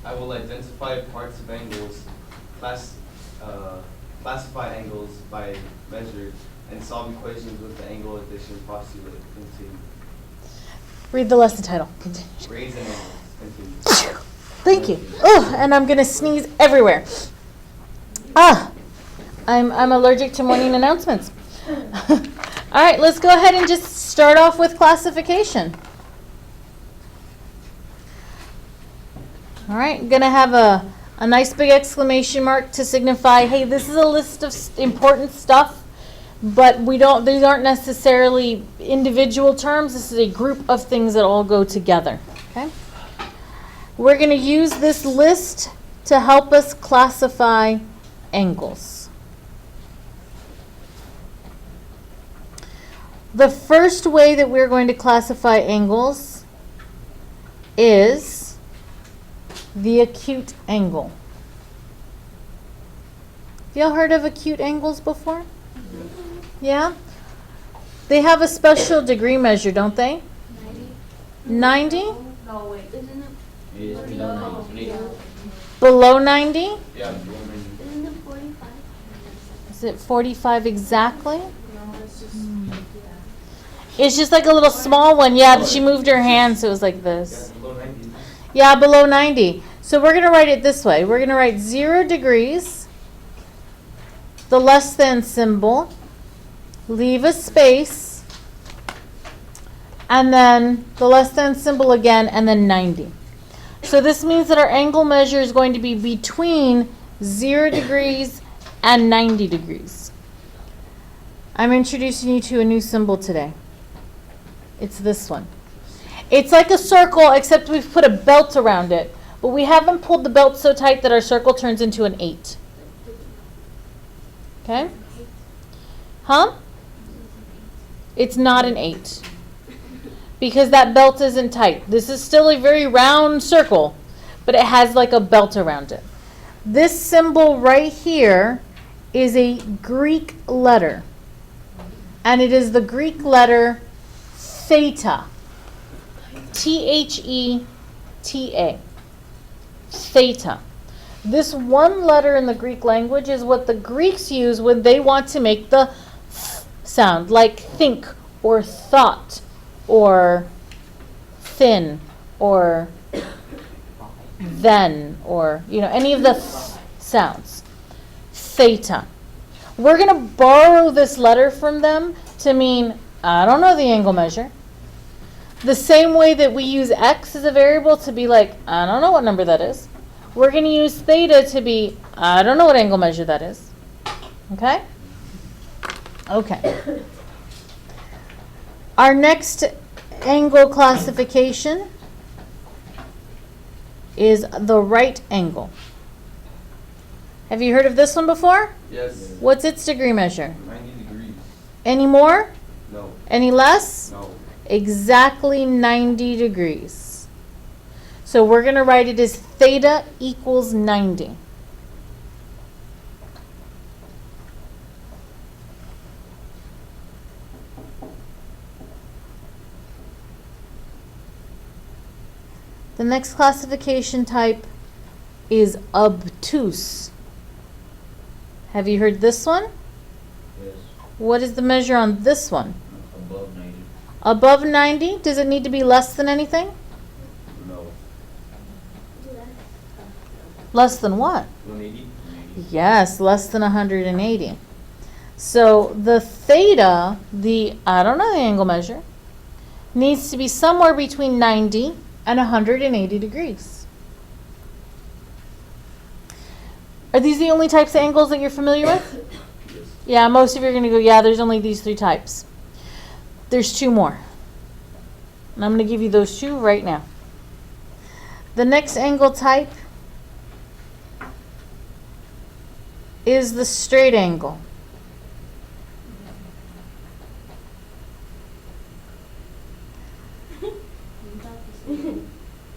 I will identify parts of angles, classify angles by measure, and solve equations with the angle addition postulate. Continue. Read the lesson title. Continue. Raise an angle. Continue. Thank you. Oh, and I'm gonna sneeze everywhere. I'm allergic to morning announcements. All right, let's go ahead and just start off with classification. All right, I'm gonna have a nice big exclamation mark to signify, hey, this is a list of important stuff, but these aren't necessarily individual terms. This is a group of things that all go together, okay? We're gonna use this list to help us classify angles. The first way that we're going to classify angles is the acute angle. Have y'all heard of acute angles before? Yeah? They have a special degree measure, don't they? 90? No, wait, isn't it? It is below 90. Below 90? Yeah, below 90. Isn't it 45? Is it 45 exactly? No, it's just, It's just like a little small one. Yeah, she moved her hand, so it was like this. Yeah, below 90. Yeah, below 90. So we're going to write it this way. We're going to write 0 degrees, the less than symbol, leave a space, and then the less than symbol again, and then 90. So this means that our angle measure is going to be between 0 degrees and 90 degrees. I'm introducing you to a new symbol today. It's this one. It's like a circle, except we've put a belt around it. But we haven't pulled the belt so tight that our circle turns into an 8. Okay? Huh? It's not an 8. Because that belt isn't tight. This is still a very round circle, but it has like a belt around it. This symbol right here is a Greek letter. And it is the Greek letter theta. Theta. Theta. This one letter in the Greek language is what the Greeks use when they want to make the th sound, like think or thought or thin or then or, any of the th sounds. Theta. We're going to borrow this letter from them to mean, I don't know the angle measure. The same way that we use x as a variable to be like, I don't know what number that is. We're going to use theta to be, I don't know what angle measure that is. Okay? Okay. Our next angle classification is the right angle. Have you heard of this one before? Yes. What's its degree measure? 90 degrees. Any more? No. Any less? No. Exactly 90 degrees. So we're going to write it as theta equals 90. The next classification type is obtuse. Have you heard this one? Yes. What is the measure on this one? Above 90. Above 90? Does it need to be less than anything? No. Less than what? 180. Yes, less than 180. So the theta, I don't know the angle measure, needs to be somewhere between 90 and 180 degrees. Are these the only types of angles that you're familiar with? Yes. Yeah, most of you are going to go, yeah, there's only these 3 types. There's 2 more. And I'm going to give you those 2 right now. The next angle type is the straight angle.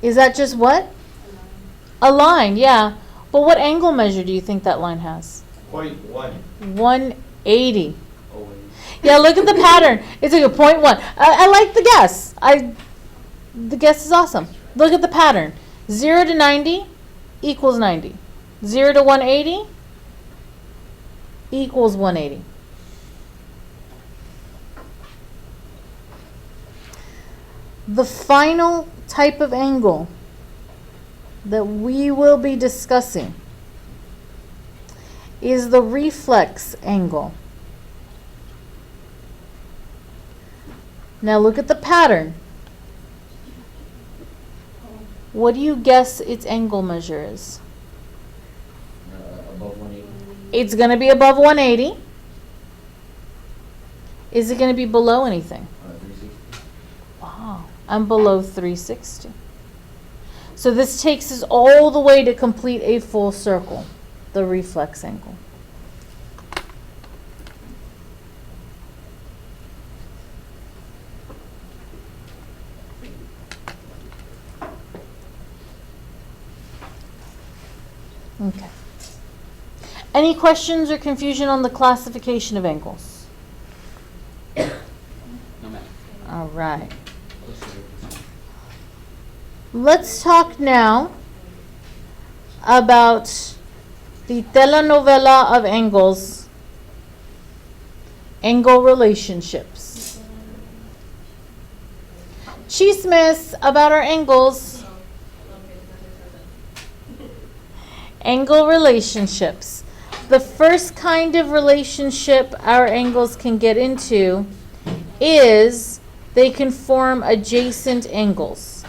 Is that just what? A line, yeah. But what angle measure do you think that line has? 0.1. 180. Oh, wait. Yeah, look at the pattern. It's like a 0.1. I like the guess. The guess is awesome. Look at the pattern. 0 to 90, equals 90. 0 to 180 equals 180. The final type of angle that we will be discussing is the reflex angle. Now look at the pattern. What do you guess its angle measure is? Above 180. It's going to be above 180. Is it going to be below anything? 360. Wow, I'm below 360. So this takes us all the way to complete a full circle, the reflex angle. Okay. Any questions or confusion on the classification of angles? No, ma'am. All right. Let's talk now about the telenovela of angles, angle relationships. Chismes about our angles. Angle relationships. The first kind of relationship our angles can get into is they can form adjacent angles.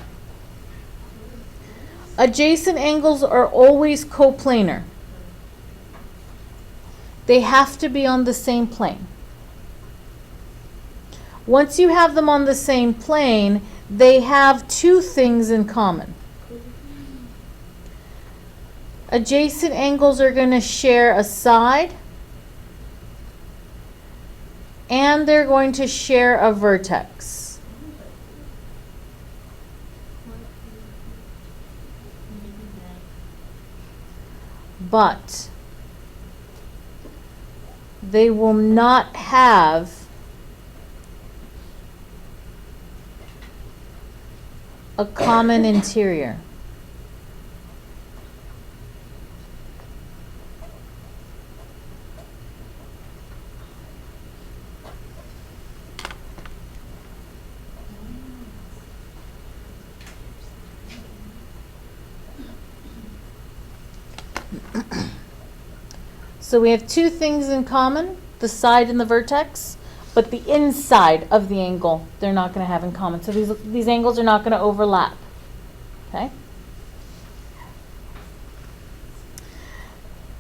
Adjacent angles are always coplanar. They have to be on the same plane. Once you have them on the same plane, they have two things in common. Adjacent angles are going to share a side, and they're going to share a vertex. But they will not have a common interior. So we have two things in common, the side and the vertex, but the inside of the angle they're not going to have in common. So these angles are not going to overlap. Okay?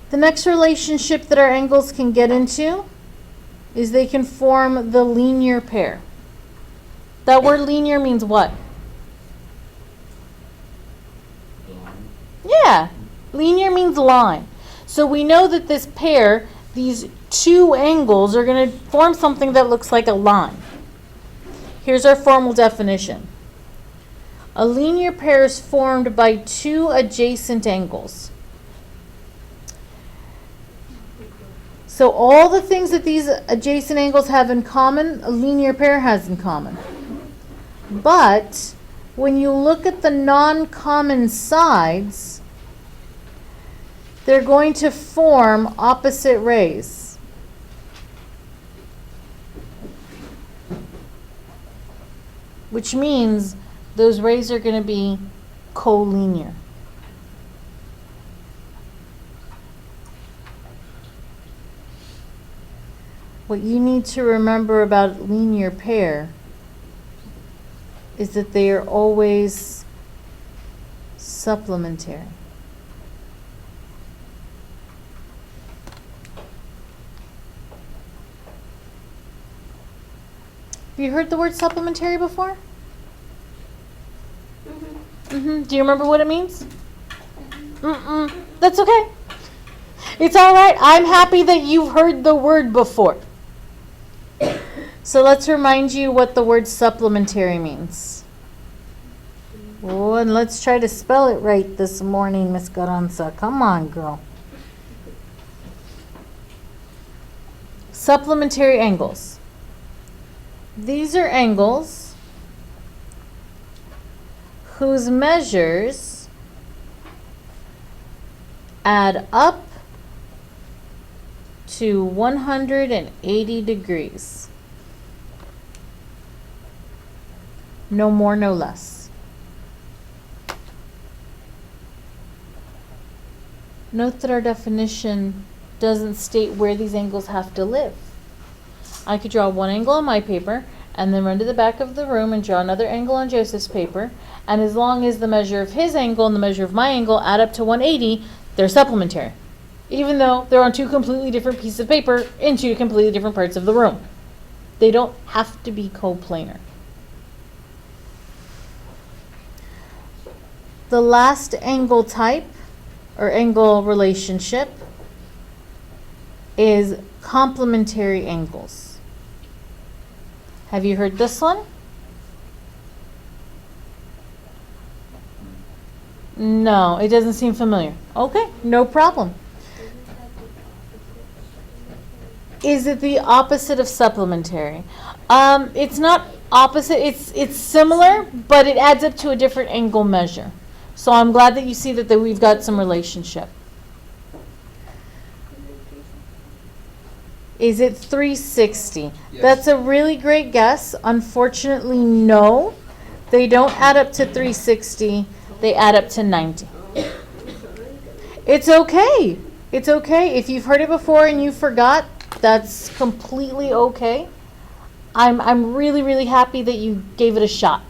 The next relationship that our angles can get into is they can form the linear pair. That word linear means what? Yeah, linear means line. So we know that this pair, these two angles, are going to form something that looks like a line. Here's our formal definition. A linear pair is formed by two adjacent angles. So all the things that these adjacent angles have in common, a linear pair has in common. But when you look at the non-common sides, they're going to form opposite rays. Which means those rays are going to be collinear. What you need to remember about linear pair is that they are always supplementary. Have you heard the word supplementary before? Do you remember what it means? That's okay. It's all right. I'm happy that you've heard the word before. So let's remind you what the word supplementary means. Oh, and let's try to spell it right this morning, Miss Garanza. Come on, girl. Supplementary angles. These are angles whose measures add up to 180 degrees. No more, no less. Note that our definition doesn't state where these angles have to live. I could draw one angle on my paper and then run to the back of the room and draw another angle on Joseph's paper, and as long as the measure of his angle and the measure of my angle add up to 180, they're supplementary, even though they're on two completely different pieces of paper in two completely different parts of the room. They don't have to be coplanar. The last angle type or angle relationship is complementary angles. Have you heard this one? No, it doesn't seem familiar. Okay, no problem. Is it the opposite of supplementary? It's not opposite, it's similar, but it adds up to a different angle measure. So I'm glad that you see that we've got some relationship. Is it 360? Yes. That's a really great guess. Unfortunately, no. They don't add up to 360. They add up to 90. It's okay. It's okay. If you've heard it before and you forgot, that's completely okay. I'm really, really happy that you gave it a shot.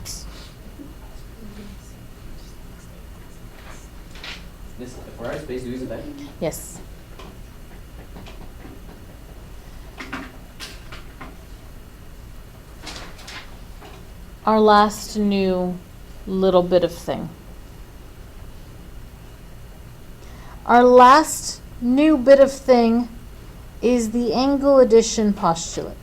This, for our space, do is it back? Yes. Our last new little bit of thing. Our last new bit of thing is the angle addition postulate.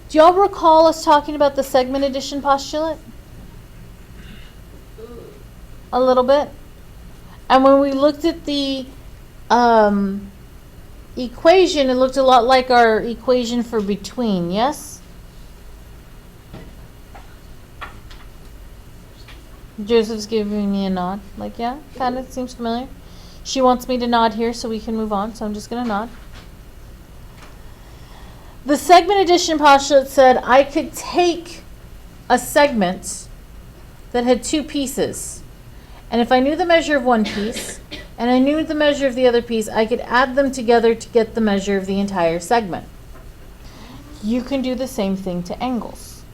Do y'all recall us talking about the segment addition postulate? A little bit. And when we looked at the equation, it looked a lot like our equation for between, yes? Joseph's giving me a nod. Like, yeah, kind of seems familiar. She wants me to nod here so we can move on, so I'm just going to nod. The segment addition postulate said I could take a segment that had two pieces, and if I knew the measure of one piece and I knew the measure of the other piece, I could add them together to get the measure of the entire segment. You can do the same thing to angles.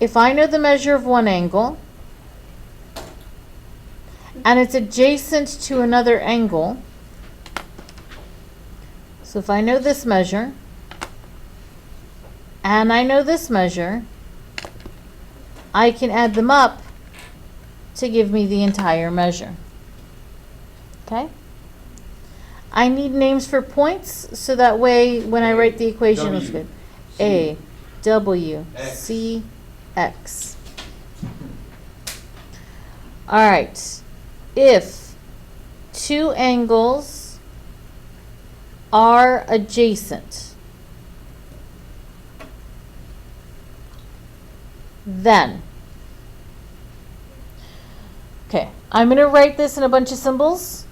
If I know the measure of one angle and it's adjacent to another angle, so if I know this measure and I know this measure, I can add them up to give me the entire measure. Okay? I need names for points so that way when I write the equation it looks good. A, W, C, X. All right. If two angles are adjacent, then, okay, I'm going to write this in a bunch of symbols,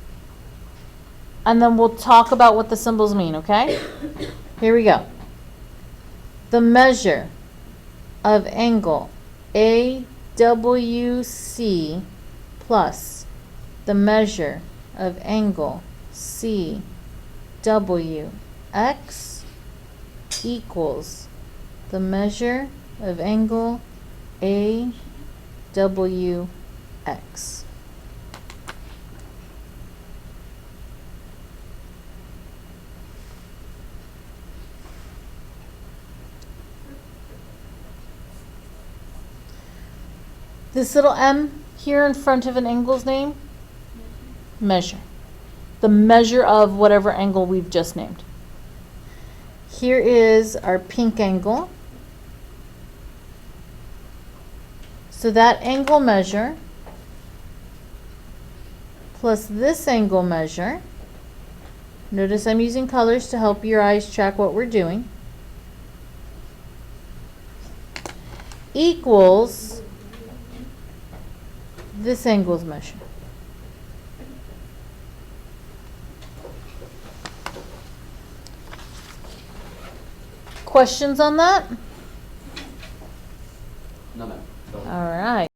and then we'll talk about what the symbols mean, okay? Here we go. The measure of angle AWC plus the measure of angle CWX equals the measure of angle AWX. This little m here in front of an angle's name, measure. The measure of whatever angle we've just named. Here is our pink angle. So that angle measure plus this angle measure, notice I'm using colors to help your eyes track what we're doing, equals this angle's measure. Questions on that? No, ma'am. All right.